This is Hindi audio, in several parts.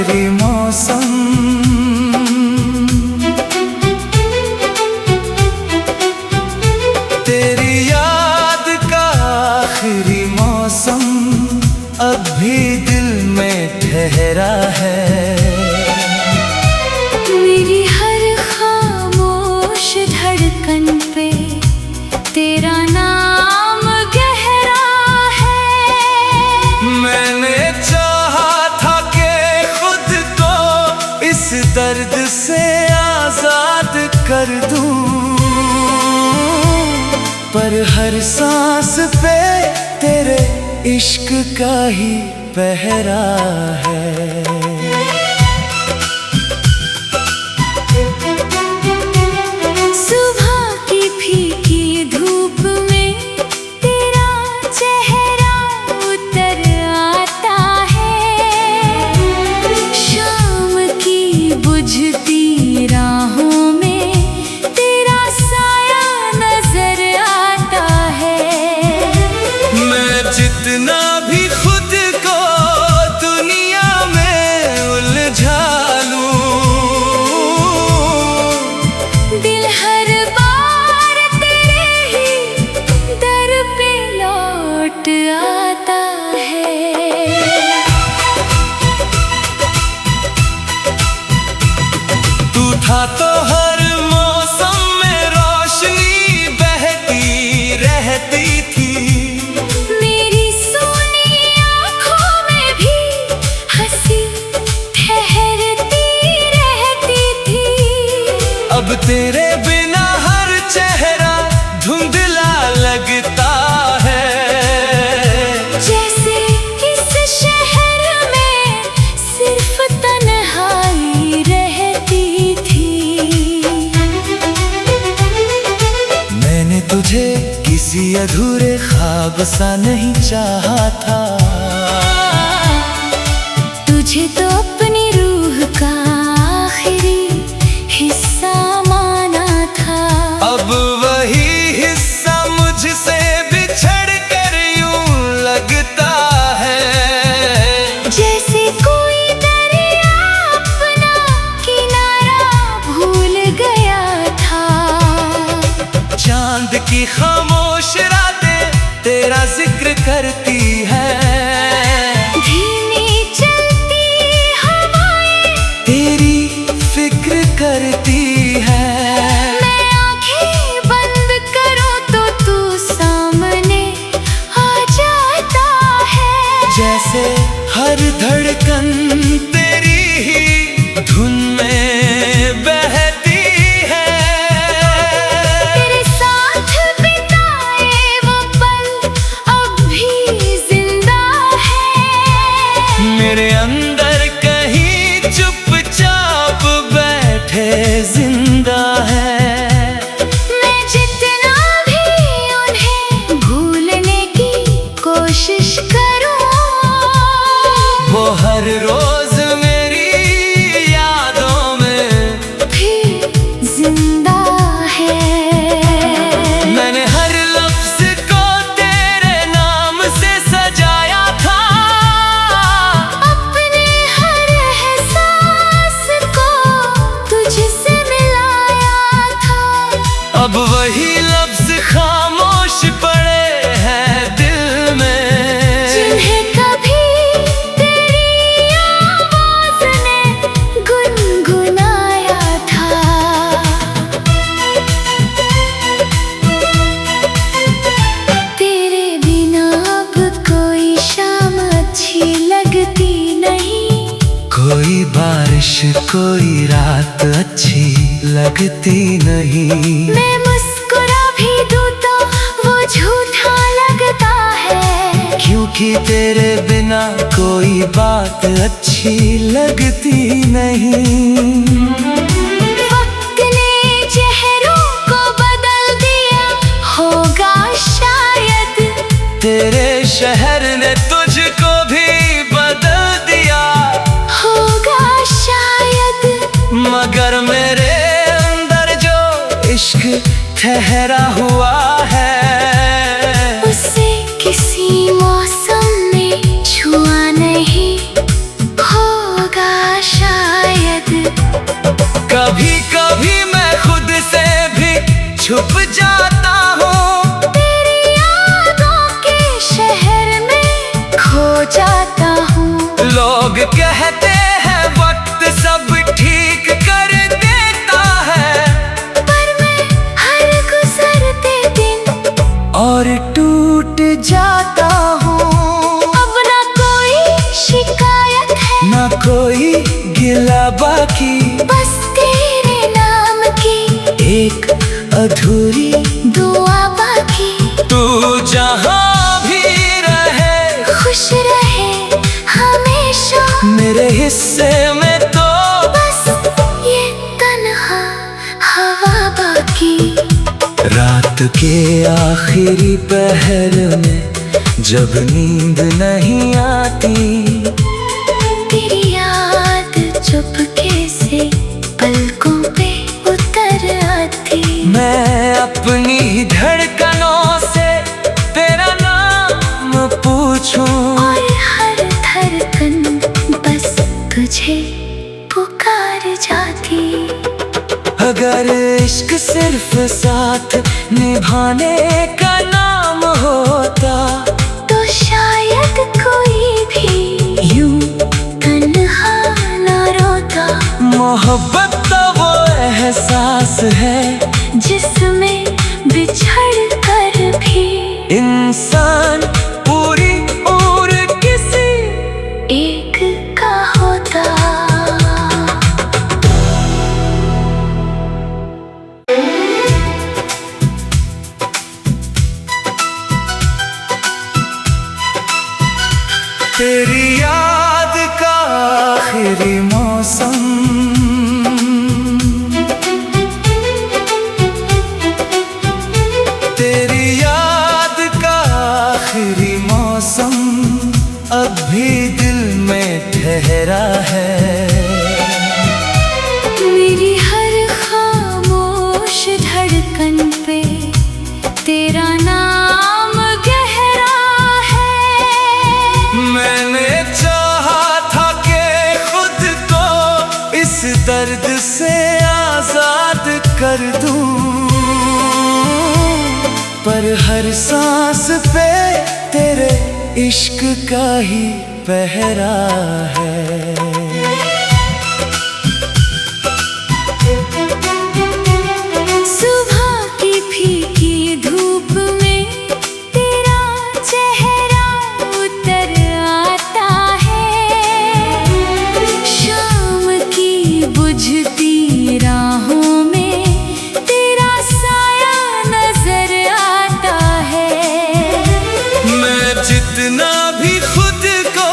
आखिरी मौसम, तेरी याद का आखिरी मौसम अब भी दिल में ठहरा है। मेरी हर खामोश धड़कन पे तेरा नाम गहरा है। मैंने चाहा था कि खुद को इस दर्द से आजाद कर दूं, पर हर सांस पे तेरे इश्क का ही पहरा है। सुबह की फीकी धूप में तेरा चेहरा उतर आता है। शाम की बुझती राहों में तेरा साया नजर आता है। मैं जितना भी खुद को दुनिया में उलझा लूं, दिल हर बार तेरे ही दर पे लौट आता है। तू था तो हर मौसम में रोशनी बहती रहती थी। मेरी सोनी आँखों में भी हंसी ठहरती रहती थी। अब तेरे बिना हर चेहरा धुंधला लगता है। जैसे इस शहर में सिर्फ तन्हाई रहती थी। मैंने तुझे किसी अधूरे ख्वाब सा नहीं चाहा था। तुझे तो अपनी रूह का आखिरी हिस्सा माना था। अब वही हिस्सा मुझसे बिछड़ कर यूं लगता है। जैसे कोई दरिया अपना किनारा भूल गया था। चांद की खामोश रातें तेरा जिक्र करती है। धीमी चलती हवाएं तेरी फिक्र करती है। मैं आंखें बंद करूं तो तू सामने आ जाता है। जैसे हर धड़कन तेरी ही धुन में बहती है। तेरे साथ बिताए वो पल अब भी जिंदा है। मेरे अंदर कहीं चुपचाप बैठे जिंदा है। मैं जितना भी उन्हें भूलने की कोशिश करूं, वो हर रोज मेरी यादों में भी जिंदा है। मैंने हर लफ्ज को तेरे नाम से सजाया था। अपने हर एहसास को तुझसे मिलाया था। अब वही लफ्ज खामोश पड़े हैं दिल में, जिन्हें कभी तेरी आवाज ने गुनगुनाया था। तेरे बिना अब कोई शाम अच्छी लगती नहीं। कोई बारिश कोई रात अच्छी लगती नहीं। मैं मुस्कुरा भी दूं तो वो झूठा लगता है। क्योंकि तेरे बिना कोई बात अच्छी लगती नहीं। वक्त ने चेहरों को बदल दिया होगा शायद। तेरे शहर ने तुझको भी बदल दिया होगा शायद। मगर मेरे अंदर जो इश्क ठहरा हुआ है, उसे किसी मौसम ने छुआ नहीं होगा अधूरी दुआ बाकी। तू जहाँ भी रहे खुश रहे हमेशा मेरे हिस्से में तो बस ये तन्हा हवा बाकी। रात के आखिरी पहर में जब नींद नहीं आती, तेरी याद चुपके से पलकों पे उतर आती। मैं अपनी धड़कनों से तेरा नाम पूछूं और हर धड़कन बस तुझे पुकार जाती। अगर इश्क सिर्फ साथ निभाने का नाम होता तो शायद कोई भी यूं तन्हा ना रोता। मोहब्बत तो वो एहसास है जिसमें बिछड़ कर भी इंसान पूरी उम्र किसी एक का होता। तेरी याद का आखिरी मौसम, तेरी याद का आखिरी मौसम अब भी दिल में ठहरा है। मेरी हर खामोश धड़कन पे तेरा नाम गहरा है। मैंने चाहा था कि खुद को इस दर्द से आजाद कर दूं, पर हर सांस पे तेरे इश्क का ही पहरा है। सुबह की फीकी धूप में तेरा चेहरा उतर आता है। शाम की बुझती राहों में तेरा साया नजर आता है। मैं जितना भी खुद को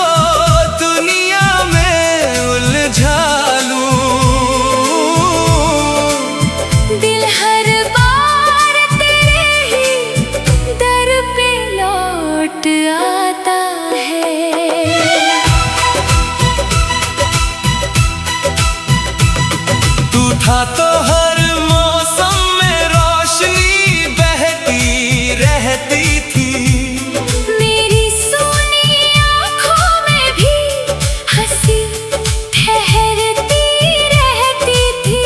दुनिया में उलझा लूं, दिल हर बार तेरे ही दर पे लौट आता है। तू था तो हर मौसम में रोशनी बहती रहती थी। मेरी सोनी आँखों में भी हंसी ठहरती रहती थी।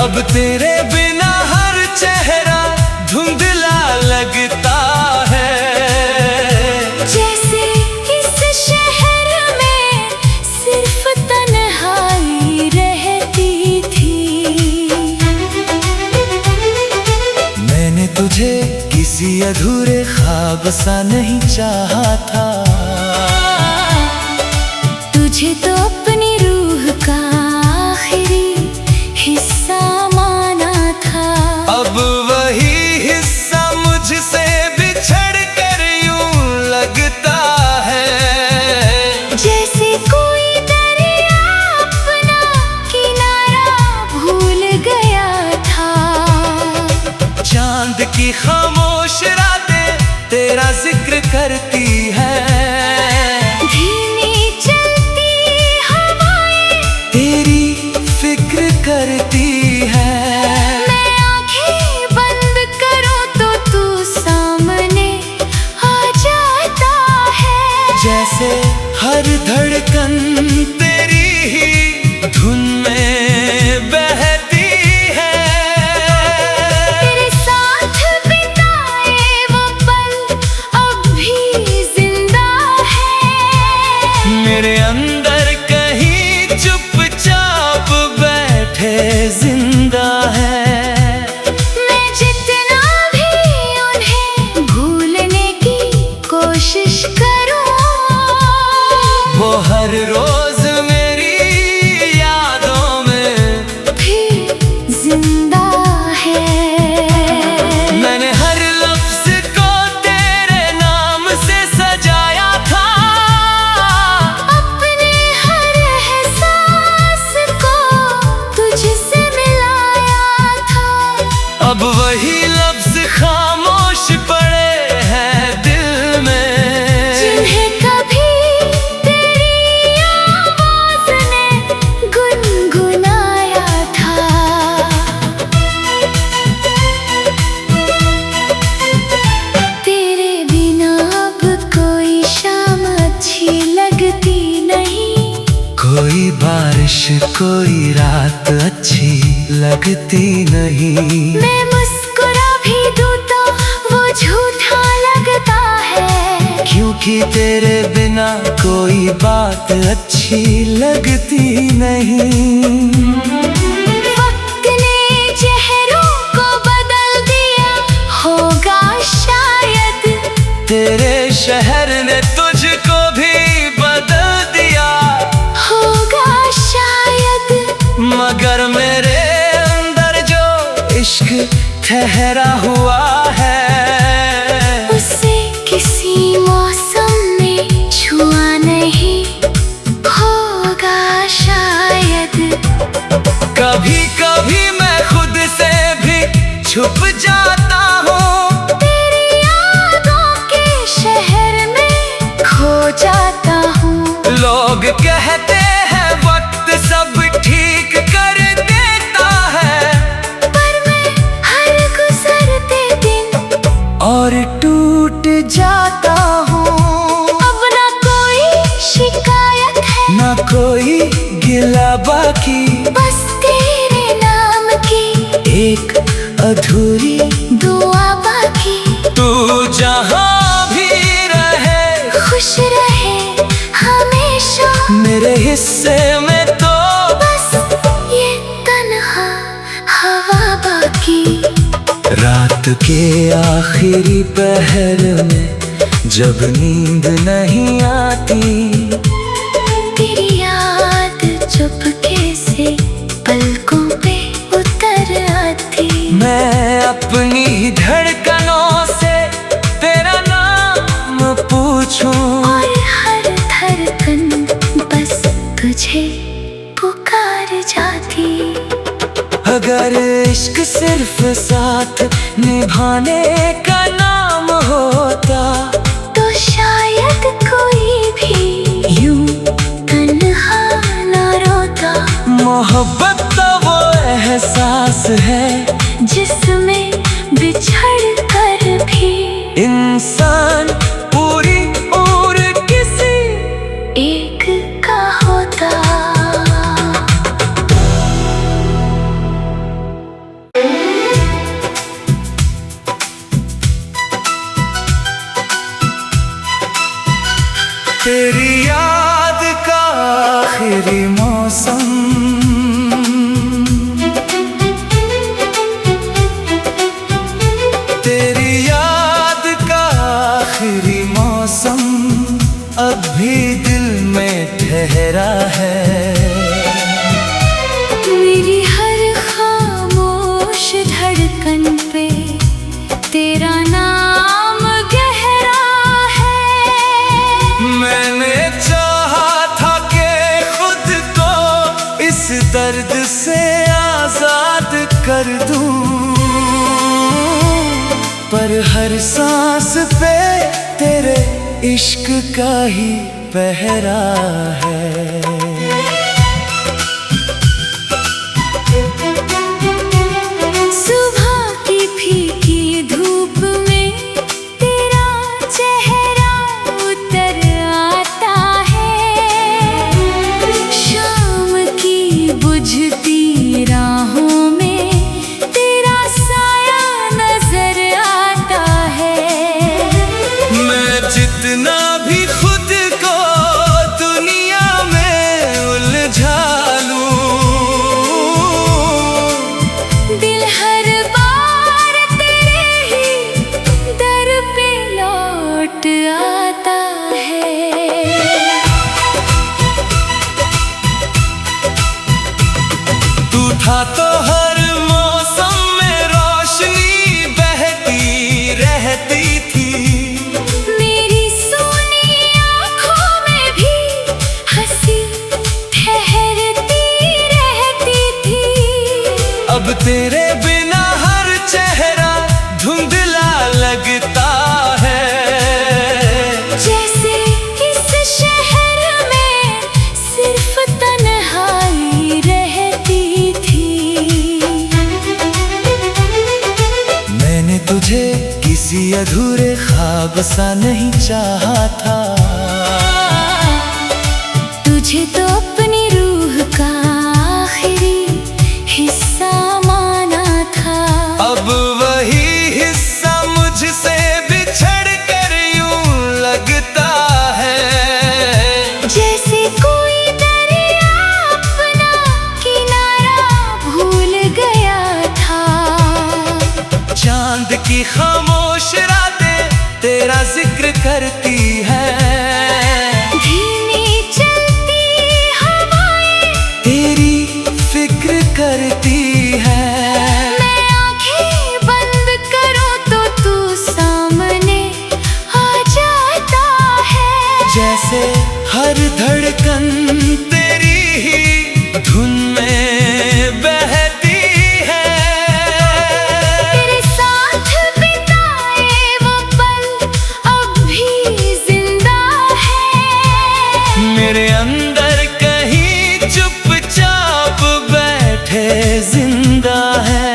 अब तेरे बिना हर चेहरा धुंधला लगता है। जैसे इस शहर में सिर्फ तन्हाई रहती थी। मैंने तुझे किसी अधूरे ख्वाब सा नहीं चाहा था, तुझे तो अपनी रूह का आखिरी हिस्सा माना था। अब वही हिस्सा मुझसे बिछड़ कर यूं लगता है। जैसे कोई दरिया अपना किनारा भूल गया था। चांद की खामोश रातें तेरा जिक्र करती है। धीमी चलती हवाएं तेरी फिक्र करती है। मैं आंखें बंद करूं तो तू सामने आ जाता है। जैसे हर धड़कन तेरी ही धुन में बहती है। तेरे साथ बिताए वो पल अब भी अब वही लफ्ज खामोश पड़े हैं दिल में, जिन्हें कभी तेरी आवाज ने गुनगुनाया था। तेरे बिना अब कोई शाम अच्छी लगती नहीं, कोई बारिश कोई रात अच्छी लगती नहीं। मैं मुस्कुरा भी दूं तो वो झूठा लगता है, क्योंकि तेरे बिना कोई बात अच्छी लगती नहीं। वक्त ने चेहरों को बदल दिया होगा शायद, तेरे शहर ने तुझको भी बदल दिया होगा शायद। मगर मेरे अंदर जो इश्क ठहरा हुआ है, उसे किसी मौसम ने छुआ नहीं होगा शायद। कभी कभी मैं खुद से भी छुप जाता हूँ, तेरी यादों के शहर में खो जाता हूँ। लोग कहते हैं वक्त सब ठीक कर देता है, पर मैं हर गुजरते दिन और टूट जाता हूँ। अब ना कोई शिकायत है, ना कोई गिला बाकी, बस तेरे नाम की एक अधूरी दुआ बाकी। तू जहाँ भी रहे खुश रहे हमेशा मेरे हिस्से में, तो बस ये तन्हा हवा बाकी। रात के आखिरी पहर में जब नींद नहीं आती, तेरी याद चुपके से पलकों पे उतर आती। मैं अपनी धड़कनों से तेरा नाम पूछूं, और हर धड़कन बस तुझे पुकार जाती। अगर इश्क सिर्फ साथ निभाने का नाम होता, तो शायद कोई भी यूं तन्हा ना रोता। मोहब्बत तो वो एहसास है जिसमें बिछड़ कर भी इंसान पूरी उम्र किसी एक का होता। तेरी याद का आखिरी मौसम, तेरी याद का आखिरी मौसम अब भी दिल में ठहरा है। मेरी हर खामोश धड़कन पे तेरा नाम गहरा है। मैंने चाहा था कि खुद को इस दर्द से आजाद कर दूं, पर हर सांस पे तेरे इश्क का ही पहरा है। सुबह की फीकी धूप में तेरा चेहरा उतर आता है। शाम की बुझती राहों में तेरा साया नजर आता है। मैं जितना भी खुद को दुनिया में किसी अधूरे ख्वाब सा नहीं चाहा था। तुझे तो अपनी रूह का आखिरी हिस्सा माना था। अब वही हिस्सा मुझसे बिछड़ कर यूं लगता है, जैसे कोई दरिया अपना किनारा भूल गया था। चांद की खामोश रातें तेरा जिक्र करती है, धीमी चलती हवाएं तेरी फिक्र करती है। मैं आंखें बंद करूं तो तू सामने आ जाता है। जैसे हर धड़कन तेरी ही धुन में बहती है। तेरे साथ बिताए वो पल अब भी जिंदा है। मेरे अंदर कहीं चुपचाप बैठे जिंदा है।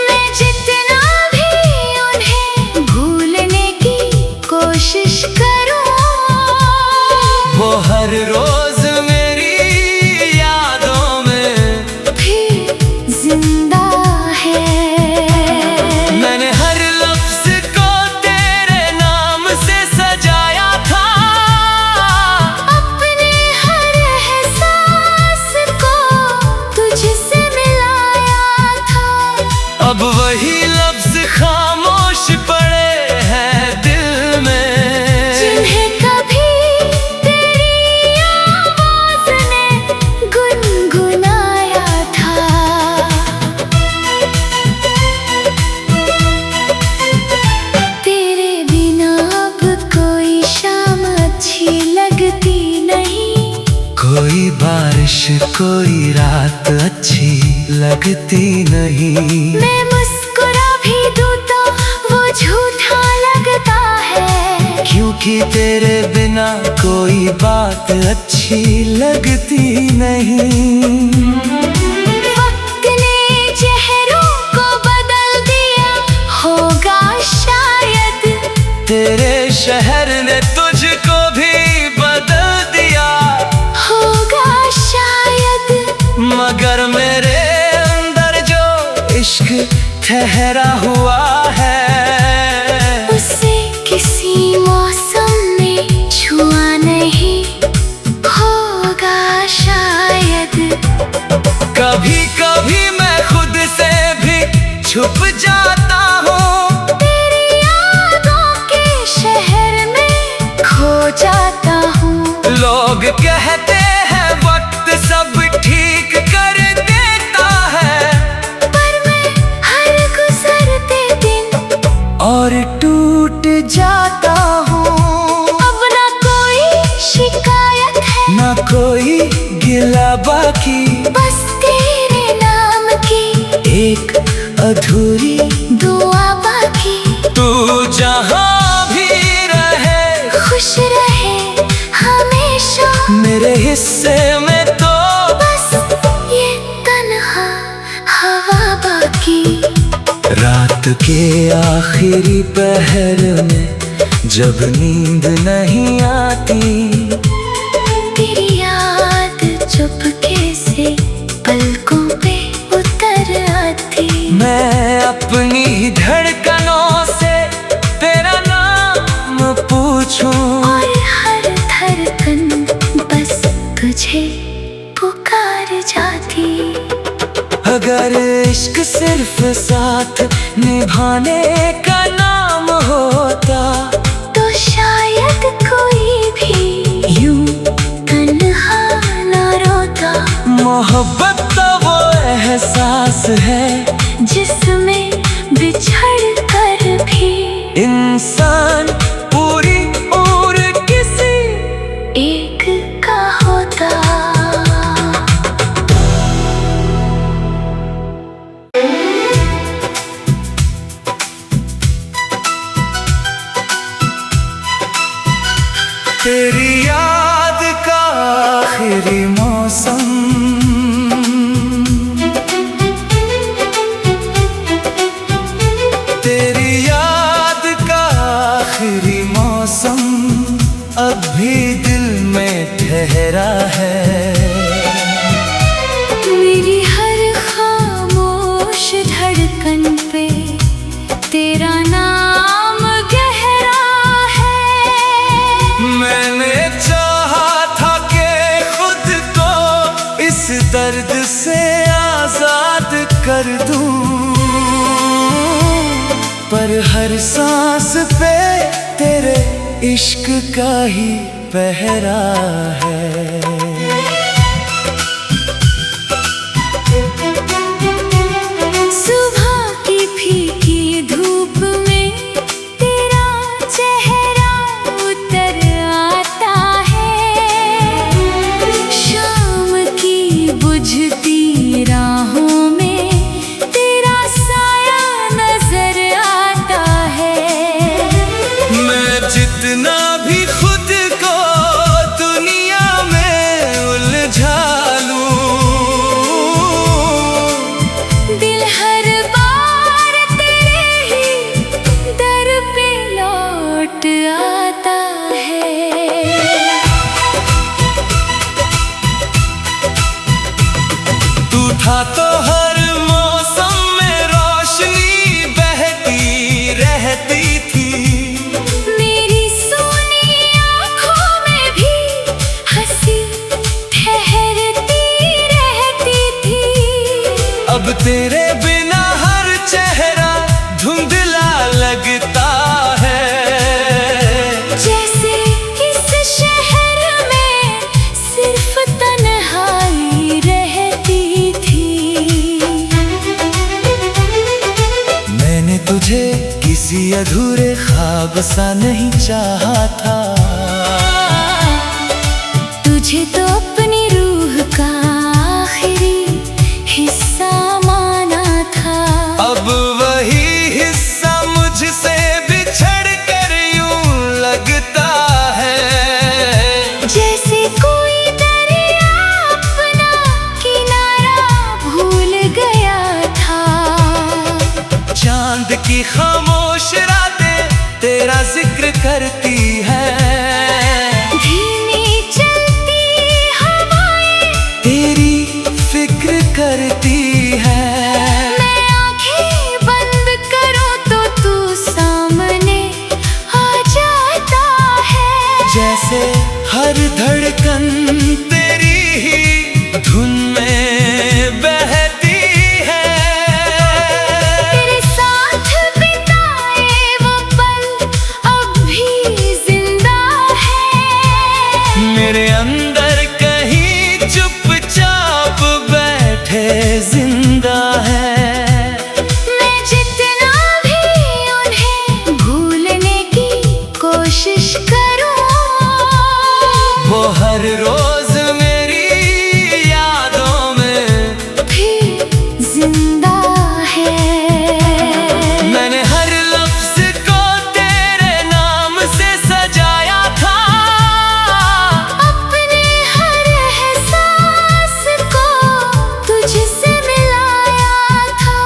मैं जितना भी उन्हें भूलने की कोशिश करूं, वो हर रोज मेरी यादों में फिर जिंदा है। मैंने हर लफ्ज को तेरे नाम से सजाया था, अपने हर एहसास को तुझसे मिलाया था। अब वही लफ्ज खामोश पड़े हैं दिल में, जिन्हें कभी तेरी आवाज ने गुनगुनाया था। तेरे बिना अब कोई शाम अच्छी लगती नहीं। कोई बारिश कोई रात अच्छी लगती नहीं। मैं मुस्कुरा भी दूं तो वो झूठा लगता है, क्योंकि तेरे बिना कोई बात अच्छी लगती नहीं। वक्त ने चेहरों को बदल दिया होगा शायद। तेरे शहर ने तुझको भी बदल दिया होगा शायद। मगर मेरे अंदर जो इश्क ठहरा हुआ है, उसे किसी मौसम ने छुआ नहीं होगा शायद। कभी कभी मैं खुद से भी छुप जाता हूँ, तेरी यादों के शहर में खो जाता हूँ। लोग कहते हैं वक्त सब ठीक कर देता है, पर मैं हर गुजरते दिन और टूट जाता हूँ। अब ना कोई शिकायत है, ना कोई गिला बाकी, बस तेरे नाम की एक अधूरी दुआ बाकी। तू जहाँ भी रहे खुश रहे हमेशा, मेरे हिस्से में तो बस ये तन्हा हवा बाकी। रात के आखिरी पहर में जब नींद नहीं आती, तेरी याद चुपके से पलकों पे उतर आती। मैं अपनी धड़कनों से तेरा नाम पूछूं, और हर धड़कन बस तुझे पुकार जाती। अगर इश्क सिर्फ साथ निभाने का नाम होता, तो शायद कोई भी यूं तन्हा ना रोता। मोहब्बत तो वो एहसास है जिसमें बिछड़ कर भी इंसान पूरी उम्र किसी एक का होता। तेरी याद का आखिरी मौसम कर दूं, पर हर सांस पे तेरे इश्क का ही पहरा है। सुबह की फीकी धूप में तेरा चेहरा उतर आता है, शाम की बुझती राहों में तेरा साया नजर आता है। मैं जितना भी खुद को दुनिया में उलझा लूं, दिल हर बार तेरे ही दर पे लौट आता है। तू था तो हर मौसम में रोशनी बहती रहती थी, मेरी सोनी आँखों में भी हंसी ठहरती रहती थी। अब तेरे बिना हर चेहरा धुंधला लगता है। जैसे इस शहर में सिर्फ तन्हाई रहती थी। मैंने तुझे किसी अधूरे ख्वाब सा नहीं चाहा था, तुझे तो अपनी रूह का आखिरी हिस्सा माना था। अब वही हिस्सा मुझसे बिछड़ कर यूं लगता है। जैसे कोई दरिया अपना किनारा भूल गया था। चांद की खामोश रातें तेरा जिक्र करती है, धीमी चलती हवाएं तेरी फिक्र करती है। मैं आंखें बंद करूं तो तू सामने आ जाता है। जैसे हर धड़कन तेरी ही धुन में बहती है। तेरे साथ बिताए वो पल अब भी जिंदा है। मेरे अंदर कहीं चुपचाप बैठे जिंदा है। मैं जितना भी उन्हें भूलने की कोशिश करूं, वो हर रोज मेरी यादों में फिर जिंदा है। मैंने हर लफ्ज को तेरे नाम से सजाया था, अपने हर एहसास को तुझसे मिलाया था।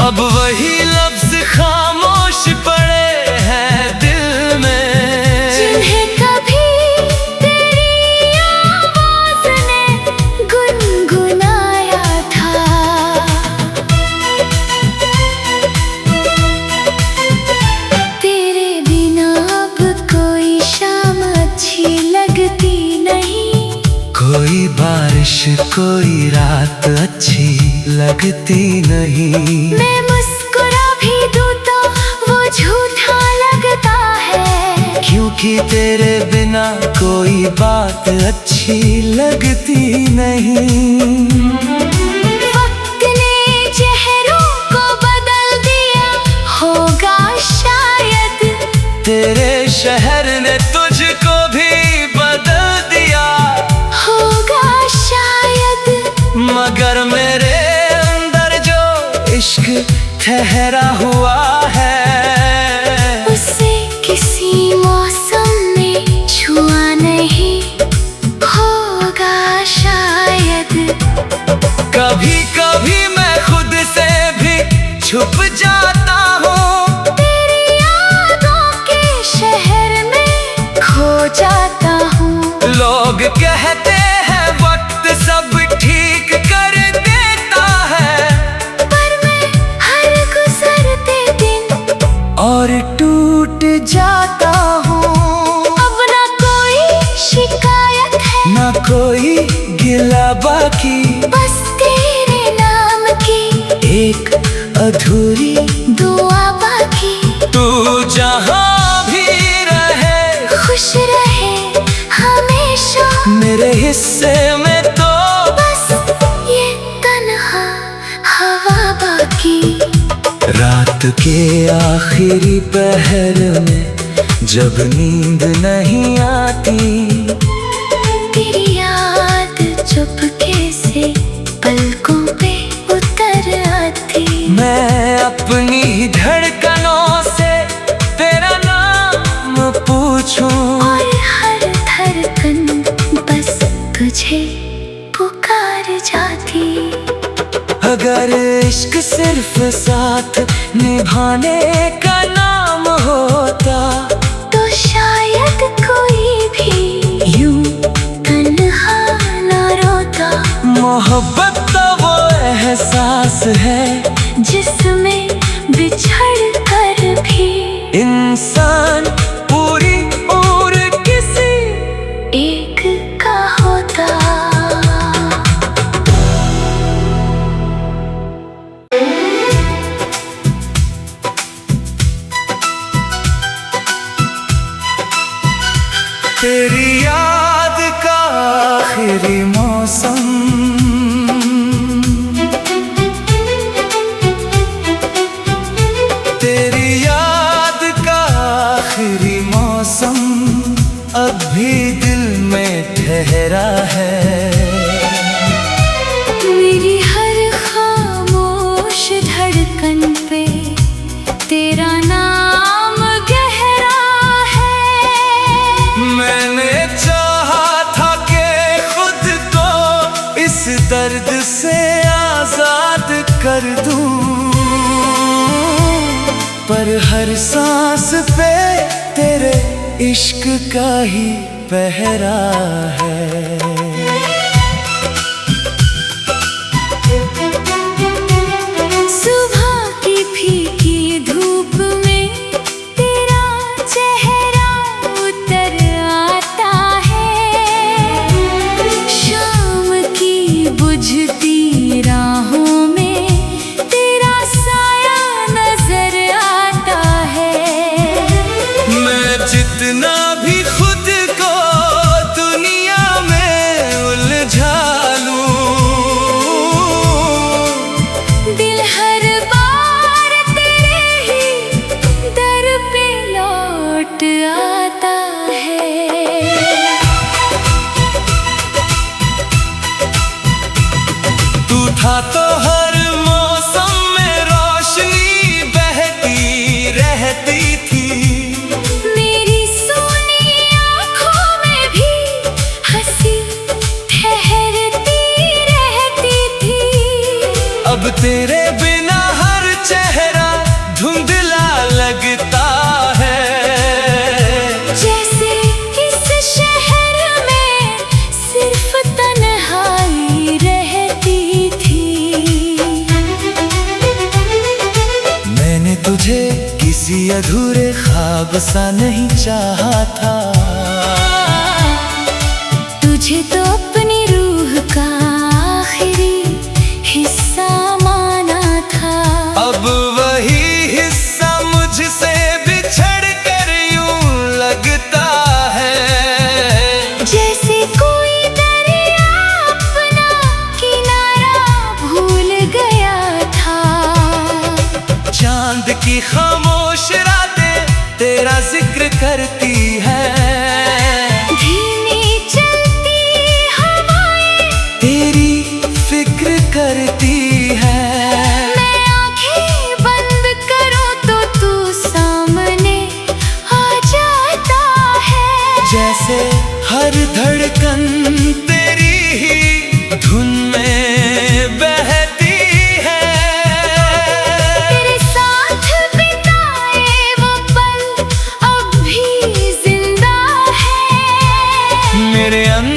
अब वही लफ्ज खामोश पड़े हैं दिल में, जिन्हें कभी तेरी आवाज ने गुनगुनाया था। तेरे बिना अब कोई शाम अच्छी लगती नहीं, कोई बारिश कोई रात अच्छी लगती नहीं। मैं मुस्कुरा भी दूं तो वो झूठा लगता है। क्योंकि तेरे बिना कोई बात अच्छी लगती नहीं। वक्त ने चेहरों को बदल दिया होगा शायद, तेरे शहर ने तुझको भी बदल दिया होगा शायद। मगर मेरे अंदर जो इश्क ठहरा हुआ है, उसे किसी मौसम ने छुआ नहीं होगा शायद। कभी कभी मैं खुद से भी छुप जाता हूँ, तेरी यादों के शहर में खो जाता हूँ। लोग कहते हैं वक्त सब ठीक कर देता है, पर मैं हर गुजरते दिन और टूट जाता हूँ। अब ना कोई शिकायत है, ना कोई गिला बाकी, बस तेरे नाम की अधूरी दुआ बाकी। तू जहाँ भी रहे खुश रहे हमेशा मेरे हिस्से में तो बस ये तन्हा हवा बाकी। रात के आखिरी पहर में जब नींद नहीं आती, तेरी याद चुपके से पलकों पे उतर आती। मैं अपनी धड़कनों से तेरा नाम पूछूं और हर धड़कन बस तुझे पुकार जाती। अगर इश्क सिर्फ साथ निभाने का नाम होता तो शायद कोई भी यूं तन्हा ना रोता। मोहब्बत तो वो एहसास है जिसमें बिछड़ कर भी इंसान पूरी उम्र किसी एक का होता। तेरी याद का आखिरी मौसम, तेरी याद का आखिरी मौसम अब भी दिल में ठहरा है। मेरी हर खामोश धड़कन पे तेरा नाम गहरा है। मैंने चाहा था कि खुद को इस दर्द से आजाद कर दूं, पर हर सांस पे तेरे इश्क का ही पहरा है। सुबह की फीकी धूप में तेरा चेहरा उतर आता है। शाम की बुझती राहों में तेरा साया नजर आता है। मैं जितना भी खुद को दुनिया में उलझा लूं, दिल हर बार तेरे ही दर पे लौट आता है। तू था तो हर मौसम में रोशनी बहती रहती थी। मेरी सोनी आँखों में भी हंसी ठहरती रहती थी। अब तेरे बिना हर चेहरा धुंधला लगता है। जैसे इस शहर में सिर्फ तन्हाई रहती थी। मैंने तुझे किसी अधूरे ख्वाब सा नहीं चाहा था। तुझे तो अपनी रूह का आखिरी हिस्सा माना था। अब वही हिस्सा मुझसे बिछड़ कर यूं लगता है। जैसे कोई दरिया अपना किनारा भूल गया था। चांद की खामोश रातें तेरा जिक्र करती है। धीमी चलती हवाएं तेरी फिक्र करती है। मैं आंखें बंद करूं तो तू सामने आ जाता है। जैसे हर धड़कन तेरी ही धुन में बहती है। तेरे साथ बिताए वो पल अब भी जिंदा है। मेरे अंदर